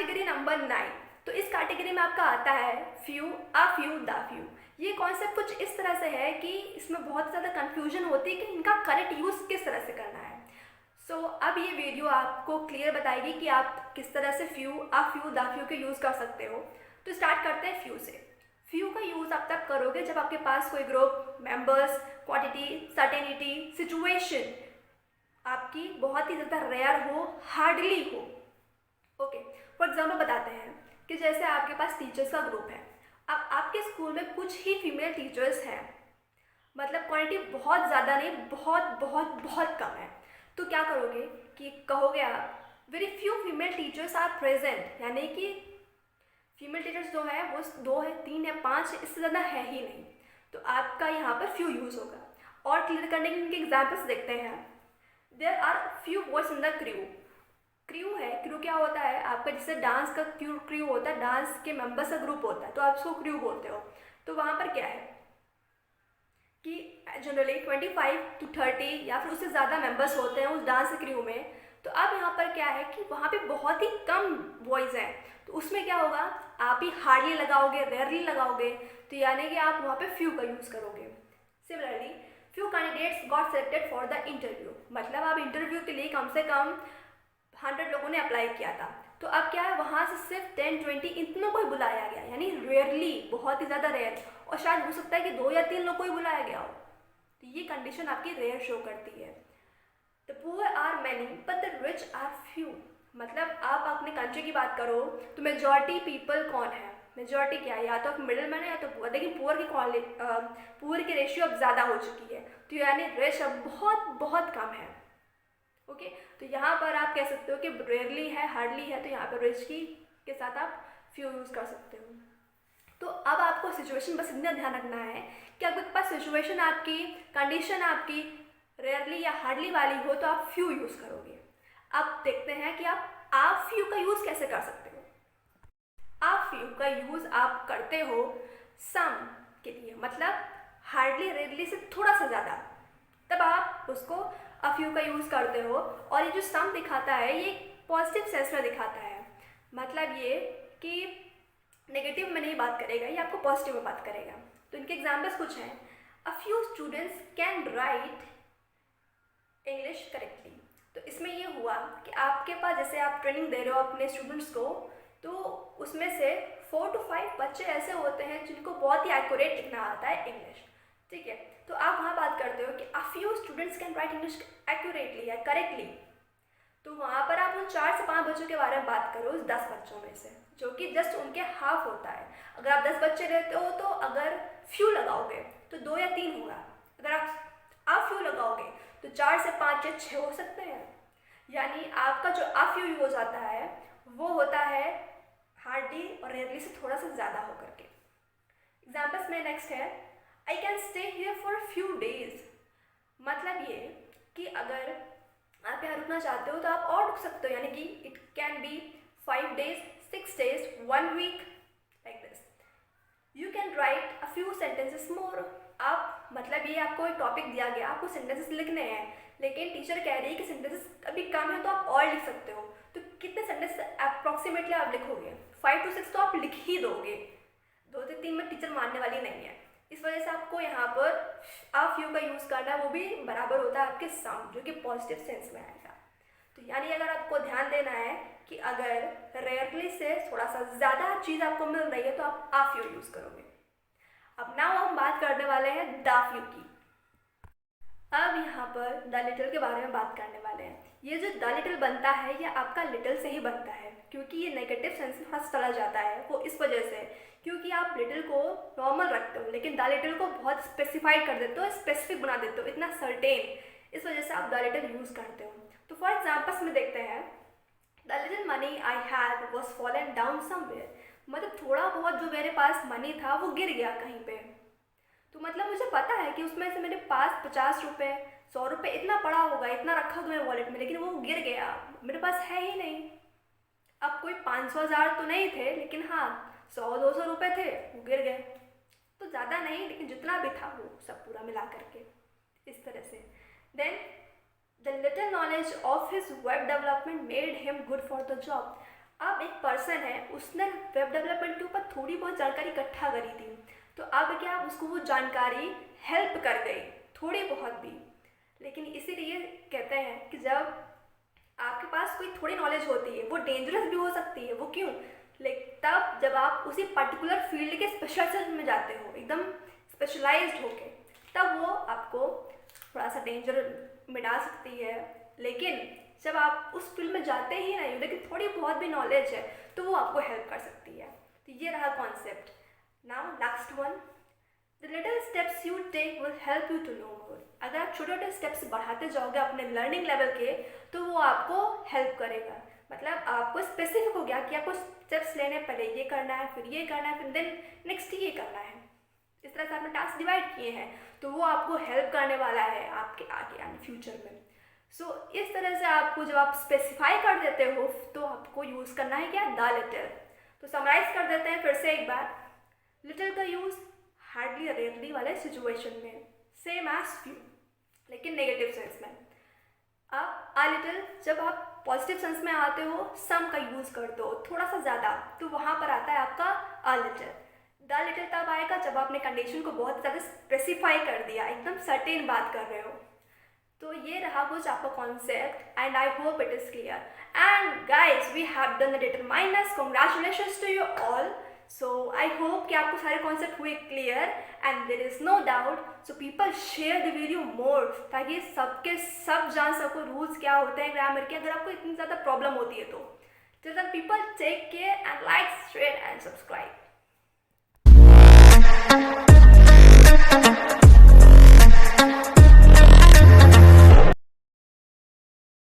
Category number 9। तो इस category में आपका आता है few, a few, the few. ये कॉन्सेप्ट कुछ इस तरह से है कि इसमें बहुत ज़्यादा कन्फ्यूजन होती है कि इनका करेक्ट यूज़ किस तरह से करना है। अब ये वीडियो आपको क्लियर बताएगी कि आप किस तरह से few, a few, the few के यूज़ कर सकते हो। तो स्टार्ट करते हैं फ्यू से। फ्यू का यूज़ आप तब करोगे जब आपके पास कोई group, members, quantity, certainty, situation आपकी बहुत ही ज़्यादा रेयर हो, हार्डली हो। ओके, फॉर एग्जाम्पल बताते हैं कि जैसे आपके पास टीचर्स का ग्रुप है। अब आपके स्कूल में कुछ ही फीमेल टीचर्स हैं, मतलब क्वांटिटी बहुत ज़्यादा नहीं, बहुत बहुत बहुत कम है। तो क्या करोगे कि कहोगे आप very few female teachers are present, यानी कि फीमेल टीचर्स जो है वो 2 है, 3 है, 5 है, इससे ज़्यादा है ही नहीं। तो आपका यहाँ पर फ्यू यूज़ होगा। और क्लियर करने के इनके एग्जाम्पल्स देखते हैं। There are few boys in the crew. Crew है, क्रू क्या होता है आपका, जैसे डांस का क्रू होता है, डांस के मेंबर्स का ग्रुप होता है, तो आप उसको क्रू बोलते हो। तो वहाँ पर क्या है कि जनरली 25 to 30 या फिर उससे ज़्यादा मेंबर्स होते हैं उस डांस क्रू में। तो अब यहाँ पर क्या है कि वहाँ पे बहुत ही कम बॉयज़ हैं, तो उसमें क्या होगा, आप ही हार्डली लगाओगे, रेयरली लगाओगे, तो यानी कि आप वहाँ पे फ्यू का यूज़ करोगे। Similarly few candidates got selected for the interview, मतलब आप इंटरव्यू के लिए कम से कम 100 लोगों ने अप्लाई किया था। तो अब क्या है, वहाँ से सिर्फ 10-20 इतनों को ही बुलाया गया, यानी रेयरली, बहुत ही ज़्यादा रेयर। और शायद हो सकता है कि 2 या 3 लोग को ही बुलाया गया हो। तो ये कंडीशन आपकी रेयर शो करती है। The poor are many but the rich are few, मतलब आप अपने कंट्री की बात करो तो मेजॉरिटी पीपल कौन है, मेजॉरिटी क्या है, या तो आप मिडिल मैन है या तो पुअर, लेकिन पुअर की रेशियो अब ज़्यादा हो चुकी है, तो यानी रिच अब बहुत बहुत कम है। ओके, तो यहाँ पर आप कह सकते हो कि रेयरली है, हार्डली है, तो यहाँ पर रिच की के साथ आप फ्यू यूज़ कर सकते हो। तो अब आपको सिचुएशन बस इतना ध्यान रखना है कि आपके पास सिचुएशन आपकी, कंडीशन आपकी रेयरली या हार्डली वाली हो तो आप फ्यू यूज़ करोगे। अब देखते हैं कि आप फ्यू का यूज़ कैसे कर सकते हो। आप फ्यू का यूज़ आप करते हो सम के लिए, मतलब हार्डली रेयरली से थोड़ा सा ज़्यादा, तब आप उसको अ फ्यू का यूज़ करते हो। और ये जो सम दिखाता है ये पॉजिटिव सेंस में दिखाता है, मतलब ये कि नेगेटिव में नहीं बात करेगा, ये आपको पॉजिटिव में बात करेगा। तो इनके एग्जाम्पल्स कुछ हैं। A few students can write English correctly. तो इसमें ये हुआ कि आपके पास, जैसे आप ट्रेनिंग दे रहे हो अपने स्टूडेंट्स को, तो उसमें से 4 to 5 बच्चे ऐसे होते हैं जिनको बहुत ही एक्यूरेट लिखना आता है इंग्लिश, ठीक है। तो आप वहाँ बात करते हो कि a few students can write English accurately या करेक्टली। तो वहाँ पर आप उन 4 से 5 बच्चों के बारे में बात करो, उस 10 बच्चों में से, जो कि जस्ट उनके हाफ होता है। अगर आप 10 बच्चे रहते हो तो अगर फ्यू लगाओगे तो 2 या 3 होगा। अगर आप फ्यू लगाओगे तो 4 से 5 या 6 हो सकते हैं। यानी आपका जो आ फ्यू यूज आता है वो होता है हार्डली और रेयरली से थोड़ा सा ज़्यादा होकर के। एग्जाम्पल्स में नेक्स्ट है I can stay here for few days, मतलब ये कि अगर आप यहाँ रुकना चाहते हो तो आप और रुक सकते हो, यानी कि it can be 5 days, 6 days, 1 week, like this. You can write a few sentences more, आप, मतलब ये आपको एक टॉपिक दिया गया, आपको सेंटेंसेस लिखने हैं, लेकिन टीचर कह रही है कि सेंटेंसेस अभी कम है तो आप और लिख सकते हो। तो कितने सेंटेंस अप्रॉक्सीमेटली आप लिखोगे? 5 to 6 तो आप लिख ही दोगे, 2 से 3 में टीचर मानने वाली नहीं है। इस वजह से आपको यहाँ पर आ फ्यू का यूज़ करना है, वो भी बराबर होता है आपके सम, जो कि पॉजिटिव सेंस में आएगा। तो यानी अगर आपको ध्यान देना है कि अगर रेयरली से थोड़ा सा ज़्यादा चीज़ आपको मिल रही है तो आप आ फ्यू यूज़ करोगे। अब नाउ हम बात करने वाले हैं द फ्यू की। अब यहाँ पर द लिटिल के बारे में बात करने वाले हैं। ये जो द लिटिल बनता है ये आपका लिटिल से ही बनता है, क्योंकि ये नेगेटिव सेंस में फंस चला जाता है, वो इस वजह से क्योंकि आप लिटिल को नॉर्मल रखते हो लेकिन द लिटिल को बहुत स्पेसिफाइड कर देते हो, स्पेसिफिक बना देते हो, इतना सर्टेन, इस वजह से आप द लिटिल यूज़ करते हो। तो फॉर एग्जाम्पल्स में देखते हैं the little money I had was fallen down somewhere, मतलब थोड़ा बहुत जो मेरे पास मनी था वो गिर गया कहीं पे। तो मतलब मुझे पता है कि उसमें से मेरे पास 50 रुपये, 100 रुपये इतना पड़ा होगा, इतना रखा होगा मेरे वॉलेट में, लेकिन वो गिर गया, मेरे पास है ही नहीं। अब कोई 500-1000 तो नहीं थे, लेकिन हाँ 100-200 रुपये थे, वो गिर गए। तो ज़्यादा नहीं, लेकिन जितना भी था वो सब पूरा मिला करके, इस तरह से। Then the little knowledge of his web development made him good for the job. अब एक पर्सन है, उसने वेब डेवलपमेंट के ऊपर थोड़ी बहुत जानकारी इकट्ठा करी थी, तो अब क्या उसको वो जानकारी हेल्प कर गई थोड़ी बहुत भी। लेकिन इसीलिए कहते हैं कि जब आपके पास कोई थोड़ी नॉलेज होती है वो डेंजरस भी हो सकती है। वो क्यों? लेकिन तब जब आप उसी पर्टिकुलर फील्ड के स्पेशलाइजेशन में जाते हो, एकदम स्पेशलाइज्ड होके, तब वो आपको थोड़ा सा डेंजर में डाल सकती है। लेकिन जब आप उस फील्ड में जाते ही नहीं हो लेकिन थोड़ी बहुत भी नॉलेज है तो वो आपको हेल्प कर सकती है। तो ये रहा concept. Now next one, the little steps you take will help you to know more. अगर आप छोटे छोटे स्टेप्स बढ़ाते जाओगे अपने लर्निंग लेवल के तो वो आपको हेल्प करेगा। मतलब आपको स्पेसिफिक हो गया कि आपको स्टेप्स लेने, पहले ये करना है, फिर ये करना है, फिर देन नेक्स्ट ये करना है। इस तरह से आपने टास्क डिवाइड किए हैं तो वो आपको हेल्प करने वाला है आपके आगे यानी फ्यूचर में। सो इस तरह से आपको जब आप स्पेसिफाई कर देते हो तो आपको यूज़ करना है क्या? The little. तो समराइज कर देते हैं फिर से एक बार। लिटिल का यूज़ हार्डली रेयरली वाले सिचुएशन में, सेम एज फ्यू, लेकिन नेगेटिव सेंस में। अब आ लिटिल जब आप पॉजिटिव सेंस में आते हो, सम का यूज़ करते हो थोड़ा सा ज़्यादा, तो वहाँ पर आता है आपका आ लिटिल। द लिटिल तब आएगा जब आपने कंडीशन को बहुत ज़्यादा स्पेसिफाई कर दिया, एकदम सर्टेन बात कर रहे हो। तो ये रहा कुछ आपका concept and I hope it is clear. And guys we have done the determiners, congratulations to you all. So I hope कि आपको सारे कॉन्सेप्ट हुए clear and there is no doubt. So people share the video more ताकि सबके सब जान सको rules क्या होते हैं ग्रामर के, अगर आपको इतनी ज़्यादा प्रॉब्लम होती है तो। Till then people take care and like, share and subscribe.